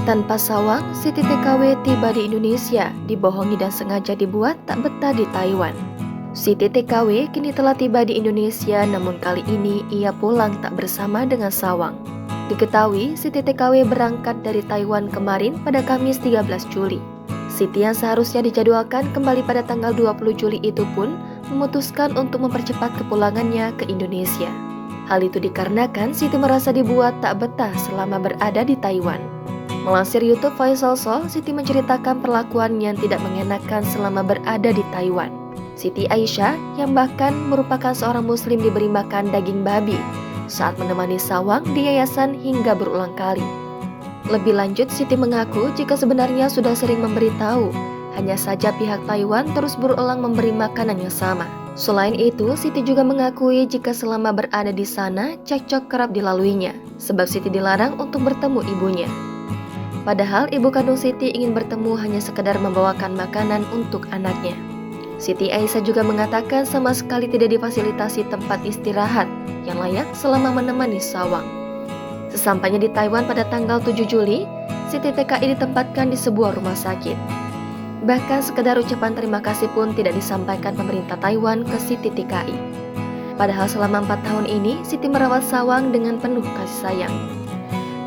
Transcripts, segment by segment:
Tanpa sawang, Siti TKW tiba di Indonesia, dibohongi dan sengaja dibuat tak betah di Taiwan. Siti TKW kini telah tiba di Indonesia, namun kali ini ia pulang tak bersama dengan sawang. Diketahui, Siti TKW berangkat dari Taiwan kemarin pada Kamis 13 Juli. Siti yang seharusnya dijadwalkan kembali pada tanggal 20 Juli itu pun memutuskan untuk mempercepat kepulangannya ke Indonesia. Hal itu dikarenakan Siti merasa dibuat tak betah selama berada di Taiwan. Melansir YouTube Faisal Soh, Siti menceritakan perlakuan yang tidak mengenakan selama berada di Taiwan. Siti Aisyah, yang bahkan merupakan seorang muslim, diberi makan daging babi saat menemani sawang di yayasan hingga berulang kali. Lebih lanjut, Siti mengaku jika sebenarnya sudah sering memberitahu, hanya saja pihak Taiwan terus berulang memberi makanan yang sama. Selain itu, Siti juga mengakui jika selama berada di sana, cekcok kerap dilaluinya, sebab Siti dilarang untuk bertemu ibunya. Padahal ibu kandung Siti ingin bertemu hanya sekedar membawakan makanan untuk anaknya. Siti Aisyah juga mengatakan sama sekali tidak difasilitasi tempat istirahat yang layak selama menemani sawang. Sesampainya di Taiwan pada tanggal 7 Juli, Siti TKI ditempatkan di sebuah rumah sakit. Bahkan sekedar ucapan terima kasih pun tidak disampaikan pemerintah Taiwan ke Siti TKI. Padahal selama 4 tahun ini, Siti merawat sawang dengan penuh kasih sayang.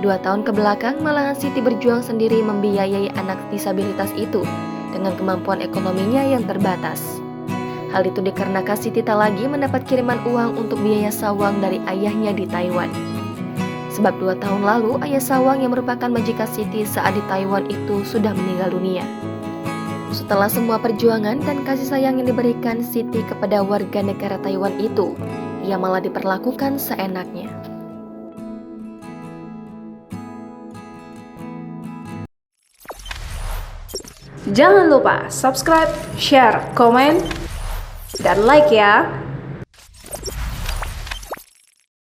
2 tahun kebelakang, malahan Siti berjuang sendiri membiayai anak disabilitas itu dengan kemampuan ekonominya yang terbatas. Hal itu dikarenakan Siti tak lagi mendapat kiriman uang untuk biaya sawang dari ayahnya di Taiwan. Sebab 2 tahun lalu, ayah sawang yang merupakan majikan Siti saat di Taiwan itu sudah meninggal dunia. Setelah semua perjuangan dan kasih sayang yang diberikan Siti kepada warga negara Taiwan itu, ia malah diperlakukan seenaknya. Jangan lupa subscribe, share, komen, dan like ya!